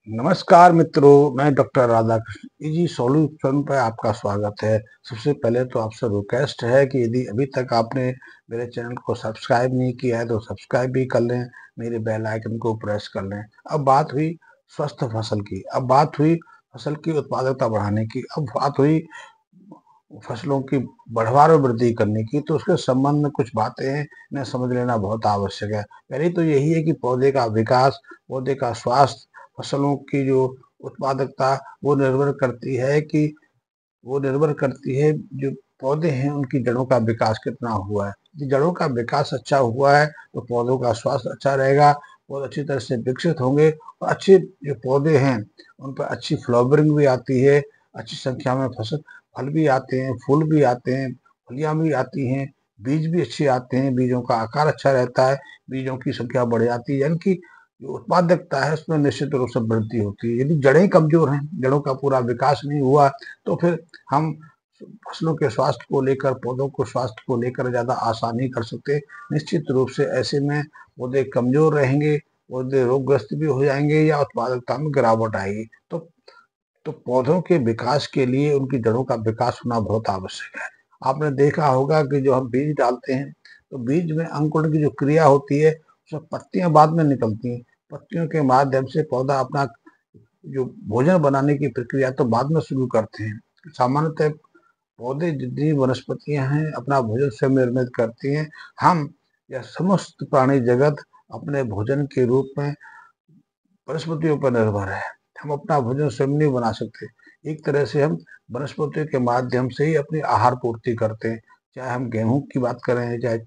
नमस्कार मित्रों, मैं डॉक्टर राधाकृष्ण इजी सॉल्यूशन पर आपका स्वागत है। सबसे पहले तो आपसे रिक्वेस्ट है कि यदि अभी तक आपने मेरे चैनल को सब्सक्राइब नहीं किया है तो सब्सक्राइब भी कर लें, मेरे बेल आइकन को प्रेस कर लें। अब बात हुई स्वस्थ फसल की, अब बात हुई फसल की उत्पादकता बढ़ाने की, अब बात हुई फसलों की बढ़वार और वृद्धि करने की, तो उसके संबंध में कुछ बातें हैं, इन्हें समझ लेना बहुत आवश्यक है। पहले तो यही है कि पौधे का विकास, पौधे का स्वास्थ्य, फसलों की जो उत्पादकता वो निर्भर करती है कि वो निर्भर करती है जो पौधे हैं उनकी जड़ों का विकास कितना हुआ है। यदि जड़ों का विकास अच्छा हुआ है तो पौधों का स्वास्थ्य अच्छा रहेगा, पौधे अच्छी तरह से विकसित होंगे और अच्छे जो पौधे हैं उन पर अच्छी फ्लावरिंग भी आती है, अच्छी संख्या में फसल फल भी आते हैं, फूल भी आते हैं, फलियां भी आती हैं, बीज भी अच्छे आते हैं, बीजों का आकार अच्छा रहता है, बीजों की संख्या बढ़ जाती है, यानी कि जो उत्पादकता है उसमें निश्चित रूप से वृद्धि होती है। यदि जड़ें कमजोर हैं, जड़ों का पूरा विकास नहीं हुआ, तो फिर हम फसलों के स्वास्थ्य को लेकर, पौधों को स्वास्थ्य को लेकर ज़्यादा आशा नहीं कर सकते। निश्चित रूप से ऐसे में पौधे कमजोर रहेंगे, पौधे रोगग्रस्त भी हो जाएंगे या उत्पादकता में गिरावट आएगी। तो पौधों के विकास के लिए उनकी जड़ों का विकास होना बहुत आवश्यक है। आपने देखा होगा कि जो हम बीज डालते हैं तो बीज में अंकुरण की जो क्रिया होती है उसमें पत्तियां बाद में निकलती हैं। पत्तियों के माध्यम से पौधा अपना जो भोजन बनाने की प्रक्रिया तो बाद में शुरू करते हैं। सामान्यतः पौधे जितनी वनस्पतियां हैं अपना भोजन स्वयं निर्मित करती हैं। हम या समस्त प्राणी जगत अपने भोजन के रूप में वनस्पतियों पर निर्भर है। हम अपना भोजन स्वयं नहीं बना सकते। एक तरह से हम वनस्पतियों के माध्यम से ही अपनी आहार पूर्ति करते हैं। चाहे हम गेहूं की बात करें, चाहे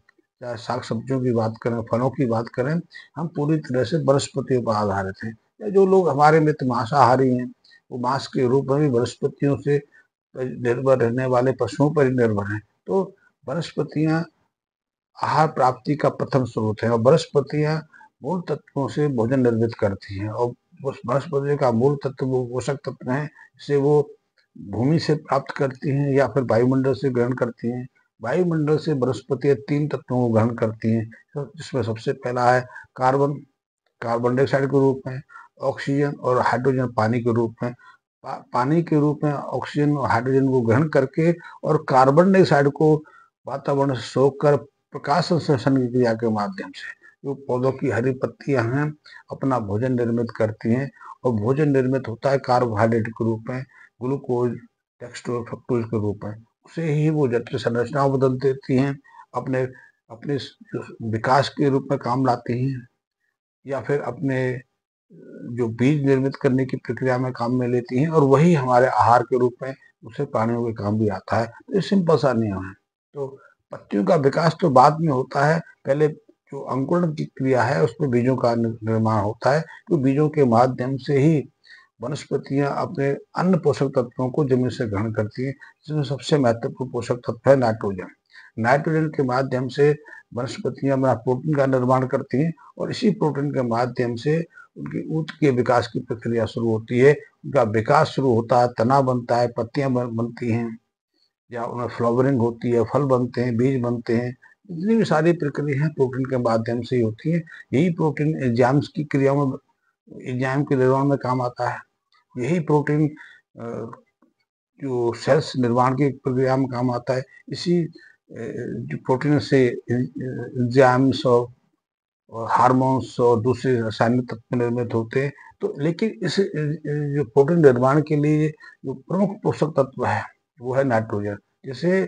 चाहे साग सब्जियों की बात करें, फलों की बात करें, हम पूरी तरह से वनस्पतियों पर आधारित हैं। या जो लोग हमारे मित्र मांसाहारी हैं वो मांस के रूप में भी वनस्पतियों से निर्भर रहने वाले पशुओं पर ही निर्भर हैं। तो वनस्पतियां आहार प्राप्ति का प्रथम स्रोत है और वनस्पतियां मूल तत्वों से भोजन निर्मित करती हैं और उस वनस्पति का मूल तत्व वो पोषक तत्व हैं जिसे वो भूमि से प्राप्त करती हैं या फिर वायुमंडल से ग्रहण करती हैं। वायुमंडल से वनस्पतियां 3 तत्वों को ग्रहण करती हैं, तो जिसमें सबसे पहला है कार्बन, कार्बन डाइऑक्साइड के रूप में, ऑक्सीजन और हाइड्रोजन पानी के रूप में। पानी के रूप में ऑक्सीजन और हाइड्रोजन को ग्रहण करके और कार्बन डाइऑक्साइड को वातावरण से सोख कर प्रकाश संश्लेषण की क्रिया के माध्यम से जो पौधों की हरी पत्तियां हैं अपना भोजन निर्मित करती हैं। और भोजन निर्मित होता है कार्बोहाइड्रेट के रूप में, ग्लूकोज, डेक्सट्रोज, फ्रक्टोज के रूप में। उसे ही वो जटिल संरचना बदल देती हैं, अपने अपने विकास के रूप में काम लाती हैं या फिर अपने जो बीज निर्मित करने की प्रक्रिया में काम में लेती हैं और वही हमारे आहार के रूप में दूसरे प्राणियों के काम भी आता है। तो ये सिंपल सा नियम है। तो पत्तियों का विकास तो बाद में होता है, पहले जो अंकुरण की क्रिया है उसमें बीजों का निर्माण होता है। तो बीजों के माध्यम से ही वनस्पतियां अपने अन्य पोषक तत्वों को जमीन से ग्रहण करती हैं, जिसमें सबसे महत्वपूर्ण पोषक तत्व है नाइट्रोजन। नाइट्रोजन के माध्यम से वनस्पतियां अपना प्रोटीन का निर्माण करती हैं और इसी प्रोटीन के माध्यम से उनकी ऊत के विकास की प्रक्रिया शुरू होती है। उनका विकास शुरू होता है, तना बनता है, पत्तियां बनती हैं या उनमें फ्लावरिंग होती है, फल बनते हैं, बीज बनते हैं। जितनी भी सारी प्रक्रिया है प्रोटीन के माध्यम से ही होती है। यही प्रोटीन एंजाइम्स की क्रियाओं में, एंजाइम के निर्माण में काम आता है। यही प्रोटीन जो सेल्स निर्माण की प्रक्रिया में काम आता है। इसी जो प्रोटीन से एंजाइम्स और हार्मोन्स और दूसरे रासायनिक तत्व निर्मित होते हैं। तो लेकिन इस जो प्रोटीन निर्माण के लिए जो प्रमुख पोषक तत्व है वो है नाइट्रोजन, जिसे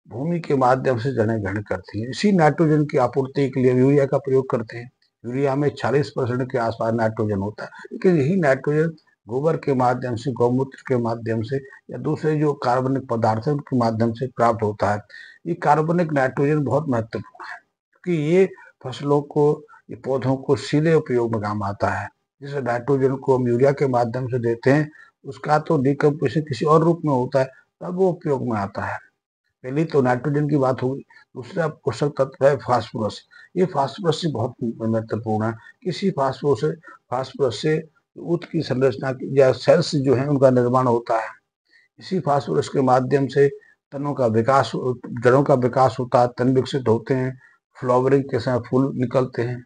भूमि के माध्यम से जड़ें ग्रहण करती हैं। इसी नाइट्रोजन की आपूर्ति के लिए यूरिया का प्रयोग करते हैं। यूरिया में 40% के आसपास नाइट्रोजन होता है, लेकिन यही नाइट्रोजन गोबर के माध्यम से, गौमूत्र के माध्यम से या दूसरे जो कार्बनिक पदार्थ है उनके माध्यम से प्राप्त होता है। ये कार्बनिक नाइट्रोजन बहुत महत्वपूर्ण है क्योंकि ये फसलों को, ये पौधों को सीधे उपयोग में काम आता है। जैसे नाइट्रोजन को हम यूरिया के माध्यम से देते हैं, उसका तो डिकम्पोजिशन किसी और रूप में होता है, तब वो उपयोग में आता है। पहली तो नाइट्रोजन की बात हुई। दूसरा पोषक तत्व है फास्फोरस। ये फास्फोरस से बहुत महत्वपूर्ण है। किसी फास्फोरस से ऊत की संरचना या सेल्स जो है उनका निर्माण होता है। इसी फास्फोरस के माध्यम से तनों का विकास, जड़ों का विकास होता है, तन विकसित होते हैं, फ्लावरिंग के समय फूल निकलते हैं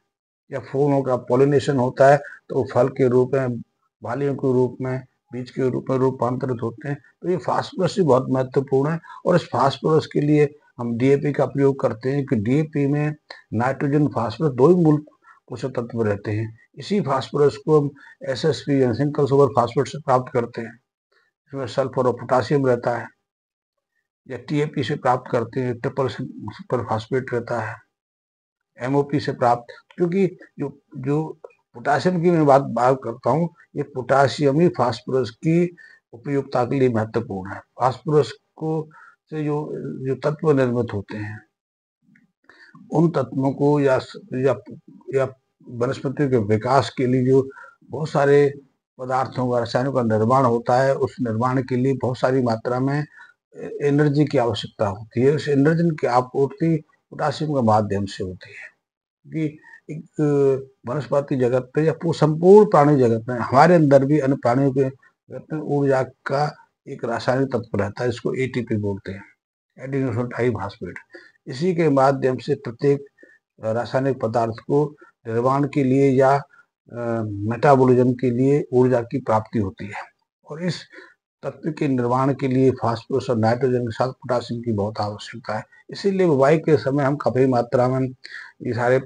या फूलों का पॉलिनेशन होता है तो फल के रूप में बालियों के रूप में, बीज के रूप में रूपांतरित होते हैं। तो ये फास्फोरस भी बहुत महत्वपूर्ण है और इस फास्फोरस के लिए हम डीएपी का प्रयोग करते हैं कि डीएपी में नाइट्रोजन, फास्फोरस दो ही मूल पोषक तत्व रहते हैं। इसी फास्फोरस को हम एसएसपी यानी सिंगल सुपर फास्फेट से प्राप्त करते हैं। इसमें सल्फर और पोटासियम रहता है। या टीएपी से प्राप्त करते हैं, ट्रिपल सुपर फास्फेट रहता है। एमओपी से प्राप्त, क्योंकि जो जो पोटासियम की मैं बात करता हूँ, ये पोटासियम ही फास्फोरस की उपयोगिता के लिए महत्वपूर्ण है। फास्फोरस को से जो जो तत्व निर्मित होते हैं, उन तत्वों को या वनस्पति के विकास के लिए जो बहुत सारे पदार्थों का, रसायनों का निर्माण होता है, उस निर्माण के लिए बहुत सारी मात्रा में एनर्जी की आवश्यकता होती है। उस एनर्जी की आपूर्ति पोटासियम के माध्यम से होती है। कि एक वनस्पति जगत पे या संपूर्ण प्राणी जगत में, हमारे अंदर भी अन्य प्राणियों के जगत में ऊर्जा का एक रासायनिक तत्व रहता है, इसको एटीपी बोलते हैं, एडिनोसिन ट्राइफॉस्फेट। इसी के माध्यम से प्रत्येक रासायनिक पदार्थ को निर्माण के लिए या मेटाबॉलिज्म के लिए ऊर्जा की प्राप्ति होती है। और इस तत्व के निर्माण के लिए फास्फोरस और नाइट्रोजन के साथ पोटासियम की बहुत आवश्यकता है। इसीलिए बुवाई के समय हम काफी मात्रा में ये सारे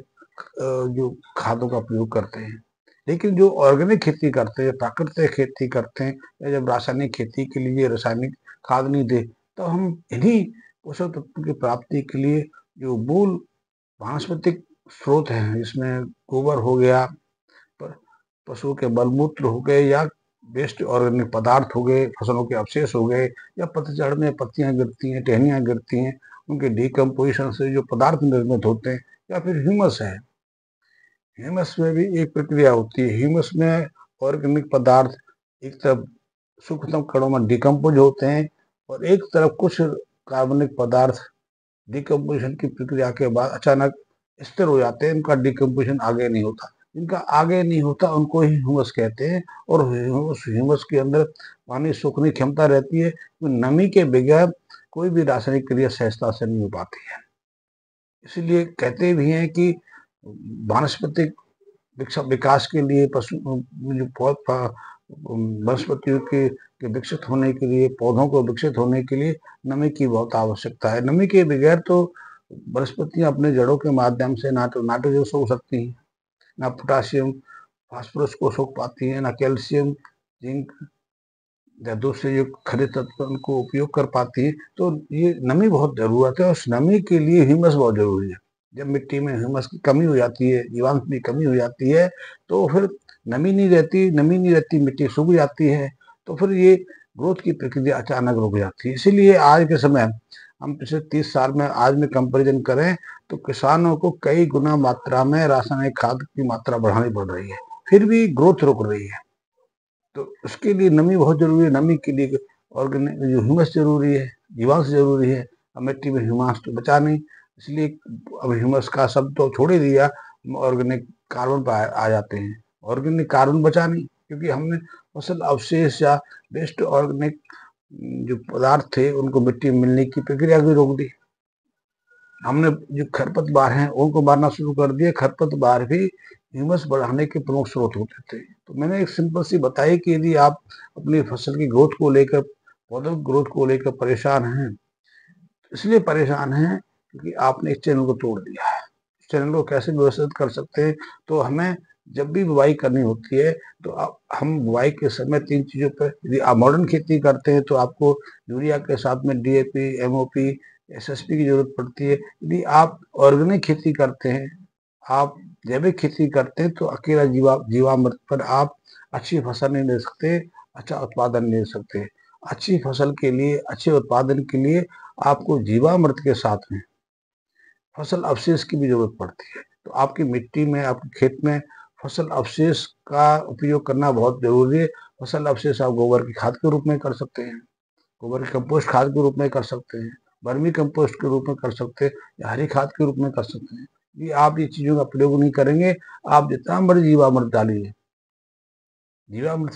जो खादों का प्रयोग करते हैं। लेकिन जो ऑर्गेनिक खेती करते हैं, प्राकृतिक खेती करते हैं, या जब रासायनिक खेती के लिए रासायनिक खाद नहीं दे, तो हम इन्हीं पोषक तत्वों की प्राप्ति के लिए जो मूल वानस्पतिक स्रोत हैं, इसमें गोबर हो गया, पशुओं के मलमूत्र हो गए, या वेस्ट ऑर्गेनिक पदार्थ हो गए, फसलों के अवशेष हो गए, या पतझड़ में पत्तियां गिरती हैं, टहनियां गिरती हैं, उनके डिकम्पोजिशन से जो पदार्थ निर्मित होते हैं, या फिर ह्यूमस है। ह्यूमस में भी एक प्रक्रिया होती है। ह्यूमस में ऑर्गेनिक पदार्थ एक तरफ सूक्ष्म कणों में डिकम्पोज होते हैं और एक तरफ कुछ कार्बनिक पदार्थ डिकम्पोजिशन की प्रक्रिया के बाद अचानक स्थिर हो जाते हैं। इनका डिकम्पोजिशन आगे नहीं होता। इनका आगे नहीं होता उनको ही ह्यूमस कहते हैं। और ह्यूमस के अंदर पानी सोखने की क्षमता रहती है, तो नमी के बगैर कोई भी रासायनिक क्रिया सहजता से नहीं हो पाती है। इसलिए कहते भी हैं कि वानस्पतिक विकास के लिए पशु जो वनस्पतियों के विकसित होने के लिए, पौधों को विकसित होने के लिए नमी की बहुत आवश्यकता है। नमी के बगैर तो वनस्पतियां अपने जड़ों के माध्यम से ना तो नाइट्रोजन सोख सकती हैं, ना पोटासियम फास्फोरस को सोख पाती हैं, ना कैल्शियम, जिंक या दूसरे जो खनिज तत्व उनको उपयोग कर पाती है। तो ये नमी बहुत जरूरत है, और उस नमी के लिए ह्यूमस बहुत जरूरी है। जब मिट्टी में ह्यूमस की कमी हो जाती है, जीवांश की कमी हो जाती है, तो फिर नमी नहीं रहती, मिट्टी सूख जाती है, तो फिर ये ग्रोथ की प्रक्रिया अचानक रुक जाती है। इसीलिए आज के समय हम पिछले 30 साल में आज में कंपेरिजन करें तो किसानों को कई गुना मात्रा में रासायनिक खाद की मात्रा बढ़ानी पड़ रही है, फिर भी ग्रोथ रुक रही है। तो उसके लिए नमी बहुत जरूरी है। नमी के लिए ऑर्गेनिक जो ह्यूमस जरूरी है, जीवांश जरूरी है। अब मिट्टी में ह्यूमस तो बचा नहीं, इसलिए अब ह्यूमस का शब्द तो छोड़ ही दिया, ऑर्गेनिक कार्बन पर आ जाते हैं। ऑर्गेनिक कार्बन बचा नहीं, क्योंकि हमने फसल अवशेष या वेस्ट ऑर्गेनिक जो पदार्थ थे उनको मिट्टी में मिलने की प्रक्रिया भी रोक दी। हमने जो खरपतवार हैं उनको मारना शुरू कर दिया। खरपतवार भी ह्यूमस बढ़ाने के प्रमुख स्रोत होते थे। तो मैंने एक सिंपल सी बताई कि यदि आप अपनी फसल की ग्रोथ को लेकर, पौधों की ग्रोथ को लेकर परेशान हैं, इसलिए परेशान हैं क्योंकि आपने इस चैनल को तोड़ दिया है। इस चैनल को कैसे व्यवस्थित कर सकते हैं? तो हमें जब भी बुवाई करनी होती है तो हम बुवाई के समय 3 चीजों पर, यदि आप मॉडर्न खेती करते हैं तो आपको यूरिया के साथ में डीएपी, एमओपी, एसएसपी की जरूरत पड़ती है। यदि आप ऑर्गेनिक खेती करते हैं, आप जैविक खेती करते हैं, तो अकेला जीवामृत पर आप अच्छी फसल नहीं ले सकते, अच्छा उत्पादन नहीं ले सकते। अच्छी फसल के लिए, अच्छे उत्पादन के लिए आपको जीवामृत के साथ में फसल अवशेष की भी जरूरत पड़ती है। तो आपकी मिट्टी में, आपके खेत में फसल अवशेष का उपयोग करना बहुत जरूरी है। फसल अवशेष आप गोबर की खाद के रूप में कर सकते हैं, गोबर की कंपोस्ट खाद के रूप में कर सकते हैं, वर्मी कंपोस्ट के रूप में कर सकते हैं, या हरी खाद के रूप में कर सकते हैं। ये आप ये चीजों का प्रयोग नहीं करेंगे, आप जितना मर्जी जीवामृत डालिए, जीवामृत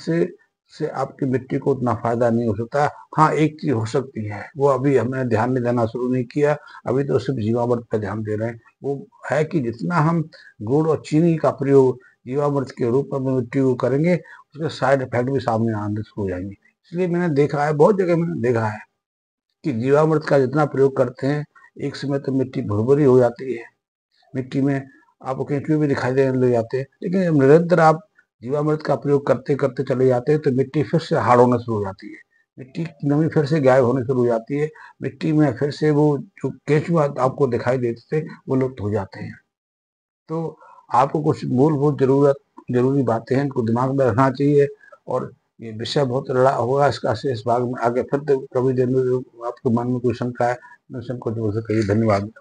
से आपकी मिट्टी को उतना फायदा नहीं हो सकता। हाँ, एक चीज हो सकती है, वो अभी हमने ध्यान में देना शुरू नहीं किया, अभी तो सिर्फ जीवामृत पर ध्यान दे रहे हैं। वो है कि जितना हम गुड़ और चीनी का प्रयोग जीवामृत के रूप में मिट्टी को करेंगे, उसके साइड इफेक्ट भी सामने आने शुरू हो जाएंगे। इसलिए मैंने देखा है, बहुत जगह मैंने देखा है कि जीवामृत का जितना प्रयोग करते हैं, एक समय तो मिट्टी भुरभुरी हो जाती है, मिट्टी में आपको केंचुए भी दिखाई देने लग जाते हैं। लेकिन जब निरंतर आप जीवामृत का प्रयोग करते करते चले जाते हैं तो मिट्टी फिर से हार्ड होना शुरू हो जाती है, मिट्टी की नमी फिर से गायब होने शुरू हो जाती है, मिट्टी में फिर से वो जो केंचुआ आपको दिखाई देते थे वो लुप्त हो जाते हैं। तो आपको कुछ मूलभूत जरूरी बातें हैं, इनको दिमाग में रखना चाहिए। और ये विषय बहुत बड़ा होगा, इसका शेष भाग में आगे फिर कभी दिन आपके मन में कोई शंका है, मैं संकोच से कहिए। धन्यवाद।